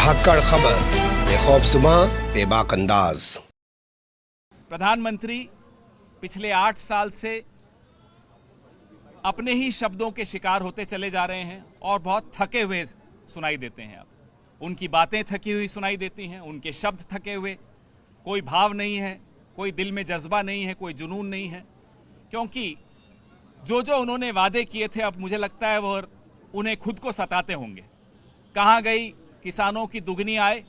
धाकड़ खबर, बेखौफजुबां, बेबाक अंदाज। प्रधानमंत्री पिछले 8 साल से अपने ही शब्दों के शिकार होते चले जा रहे हैं और बहुत थके हुए सुनाई देते हैं। अब उनकी बातें थकी हुई सुनाई देती हैं, उनके शब्द थके हुए, कोई भाव नहीं है, कोई दिल में जज्बा नहीं है, कोई जुनून नहीं है, क्योंकि जो जो उन्होंने वादे किए थे अब मुझे लगता है वो उन्हें खुद को सताते होंगे। कहाँ गई किसानों की दुगनी आय?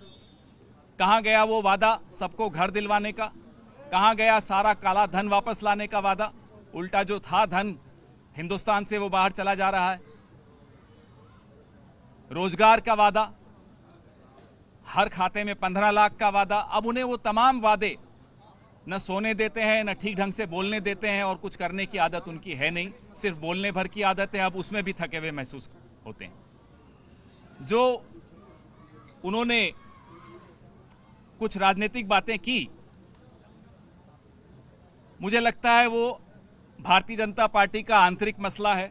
कहाँ गया वो वादा सबको घर दिलवाने का? कहाँ गया सारा काला धन वापस लाने का वादा? उल्टा जो था धन हिंदुस्तान से वो बाहर चला जा रहा है। रोजगार का वादा, हर खाते में 15 लाख का वादा, अब उन्हें वो तमाम वादे न सोने देते हैं, न ठीक ढंग से बोलने देते हैं, और कुछ करने की आदत उनकी है नहीं, सिर्फ बोलने भर की आदत है। अब उसमें भी थके हुए महसूस होते हैं। जो उन्होंने कुछ राजनीतिक बातें की, मुझे लगता है वो भारतीय जनता पार्टी का आंतरिक मसला है।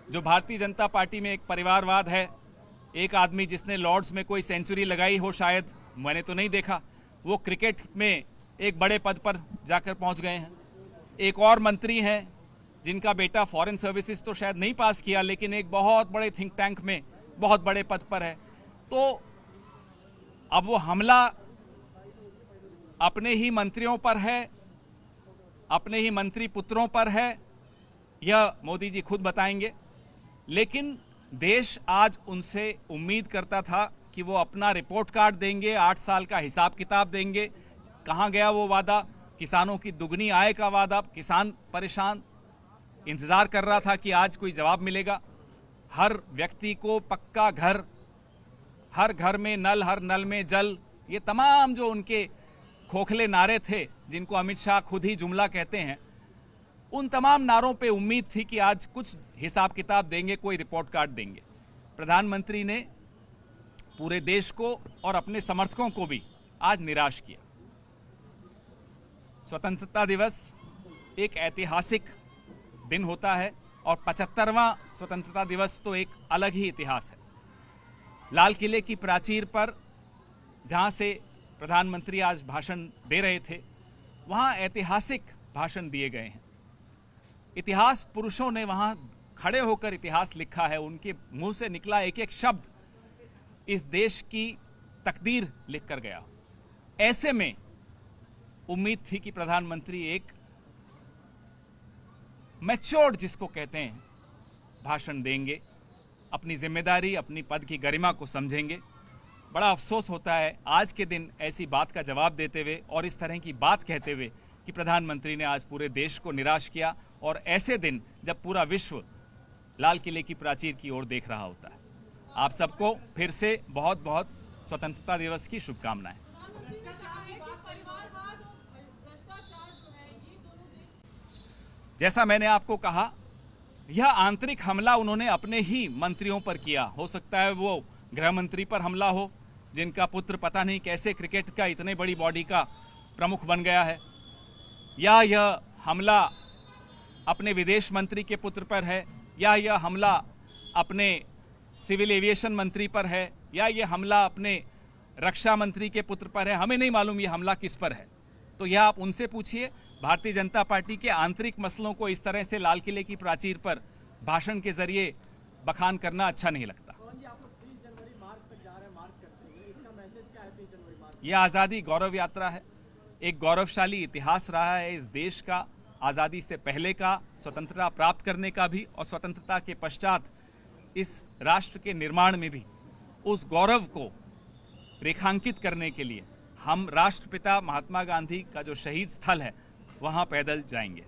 जो भारतीय जनता पार्टी में एक परिवारवाद है, एक आदमी जिसने लॉर्ड्स में कोई सेंचुरी लगाई हो, शायद मैंने तो नहीं देखा, वो क्रिकेट में एक बड़े पद पर जाकर पहुंच गए हैं। एक और मंत्री हैं जिनका बेटा फॉरेन सर्विसेज तो शायद नहीं पास किया, लेकिन एक बहुत बड़े थिंक टैंक में बहुत बड़े पद पर है। तो अब वो हमला अपने ही मंत्रियों पर है, अपने ही मंत्री पुत्रों पर है, यह मोदी जी खुद बताएंगे। लेकिन देश आज उनसे उम्मीद करता था कि वो अपना रिपोर्ट कार्ड देंगे, 8 साल का हिसाब किताब देंगे। कहाँ गया वो वादा? किसानों की दुगनी आय का वादा। किसान परेशान, इंतजार कर रहा था कि आज कोई जवाब मिलेगा। हर व्यक्ति को पक्का घर, हर घर में नल, हर नल में जल, ये तमाम जो उनके खोखले नारे थे, जिनको अमित शाह खुद ही जुमला कहते हैं, उन तमाम नारों पे उम्मीद थी कि आज कुछ हिसाब किताब देंगे, कोई रिपोर्ट कार्ड देंगे। प्रधानमंत्री ने पूरे देश को और अपने समर्थकों को भी आज निराश किया। स्वतंत्रता दिवस एक ऐतिहासिक दिन होता है और 75वां स्वतंत्रता दिवस तो एक अलग ही इतिहास है। लाल किले की प्राचीर पर जहां से प्रधानमंत्री आज भाषण दे रहे थे, वहां ऐतिहासिक भाषण दिए गए हैं। इतिहास पुरुषों ने वहां खड़े होकर इतिहास लिखा है। उनके मुंह से निकला एक एक शब्द इस देश की तकदीर लिख कर गया। ऐसे में उम्मीद थी कि प्रधानमंत्री एक मैच्योर्ड, जिसको कहते हैं, भाषण देंगे, अपनी जिम्मेदारी, अपनी पद की गरिमा को समझेंगे। बड़ा अफसोस होता है आज के दिन ऐसी बात का जवाब देते हुए और इस तरह की बात कहते हुए कि प्रधानमंत्री ने आज पूरे देश को निराश किया, और ऐसे दिन जब पूरा विश्व लाल किले की प्राचीर की ओर देख रहा होता है। आप सबको फिर से बहुत बहुत स्वतंत्रता दिवस की शुभकामनाएं। जैसा मैंने आपको कहा, यह आंतरिक हमला उन्होंने अपने ही मंत्रियों पर किया। हो सकता है वो गृह मंत्री पर हमला हो, जिनका पुत्र पता नहीं कैसे क्रिकेट का इतने बड़ी बॉडी का प्रमुख बन गया है, या यह हमला अपने विदेश मंत्री के पुत्र पर है, या यह हमला अपने सिविल एविएशन मंत्री पर है, या यह हमला अपने रक्षा मंत्री के पुत्र पर है। हमें नहीं मालूम यह हमला किस पर है। तो यह आप उनसे पूछिए। भारतीय जनता पार्टी के आंतरिक मसलों को इस तरह से लाल किले की प्राचीर पर भाषण के जरिए बखान करना अच्छा नहीं लगता। यह आज़ादी गौरव यात्रा है, एक गौरवशाली इतिहास रहा है इस देश का, आज़ादी से पहले का, स्वतंत्रता प्राप्त करने का भी, और स्वतंत्रता के पश्चात इस राष्ट्र के निर्माण में भी। उस गौरव को रेखांकित करने के लिए हम राष्ट्रपिता महात्मा गांधी का जो शहीद स्थल है वहां पैदल जाएंगे।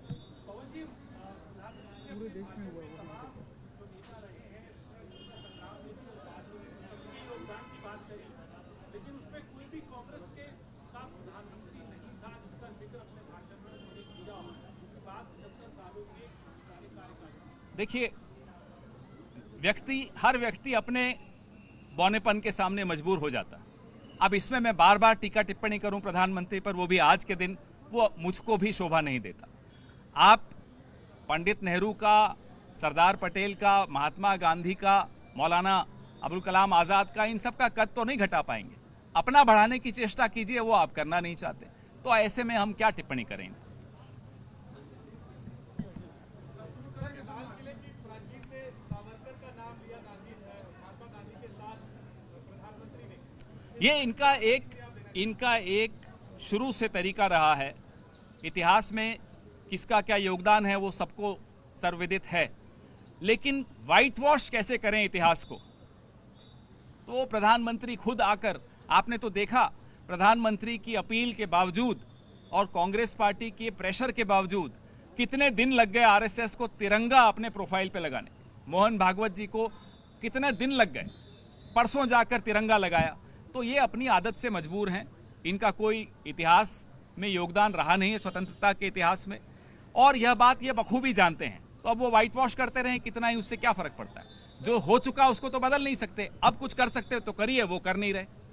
देखिए, हर व्यक्ति अपने बौनेपन के सामने मजबूर हो जाता है। अब इसमें मैं बार बार टीका टिप्पणी करूं प्रधानमंत्री पर, वो भी आज के दिन, वो मुझको भी शोभा नहीं देता। आप पंडित नेहरू का, सरदार पटेल का, महात्मा गांधी का, मौलाना अबुल कलाम आज़ाद का, इन सब का कद तो नहीं घटा पाएंगे। अपना बढ़ाने की चेष्टा कीजिए, वो आप करना नहीं चाहते, तो ऐसे में हम क्या टिप्पणी करेंगे। ये इनका एक शुरू से तरीका रहा है। इतिहास में किसका क्या योगदान है वो सबको सर्वविदित है, लेकिन व्हाइट वॉश कैसे करें इतिहास को, तो प्रधानमंत्री खुद आकर, आपने तो देखा प्रधानमंत्री की अपील के बावजूद और कांग्रेस पार्टी के प्रेशर के बावजूद कितने दिन लग गए आरएसएस को तिरंगा अपने प्रोफाइल पे लगाने। मोहन भागवत जी को कितने दिन लग गए, परसों जाकर तिरंगा लगाया। तो ये अपनी आदत से मजबूर हैं, इनका कोई इतिहास में योगदान रहा नहीं है, स्वतंत्रता के इतिहास में, और यह बात ये बखूबी जानते हैं। तो अब वो व्हाइट वॉश करते रहें कितना ही, उससे क्या फर्क पड़ता है। जो हो चुका उसको तो बदल नहीं सकते, अब कुछ कर सकते तो करिए, वो कर नहीं रहे।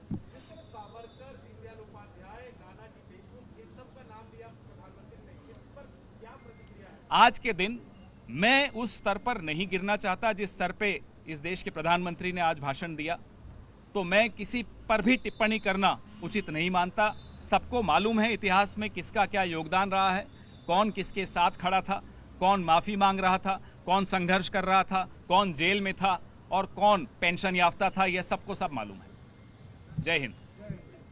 आज के दिन मैं उस स्तर पर नहीं गिरना चाहता जिस स्तर पे इस देश के प्रधानमंत्री ने आज भाषण दिया, तो मैं किसी पर भी टिप्पणी करना उचित नहीं मानता। सबको मालूम है इतिहास में किसका क्या योगदान रहा है, कौन किसके साथ खड़ा था, कौन माफी मांग रहा था, कौन संघर्ष कर रहा था, कौन जेल में था और कौन पेंशन याफ्ता था, यह सबको सब मालूम है। जय हिंद।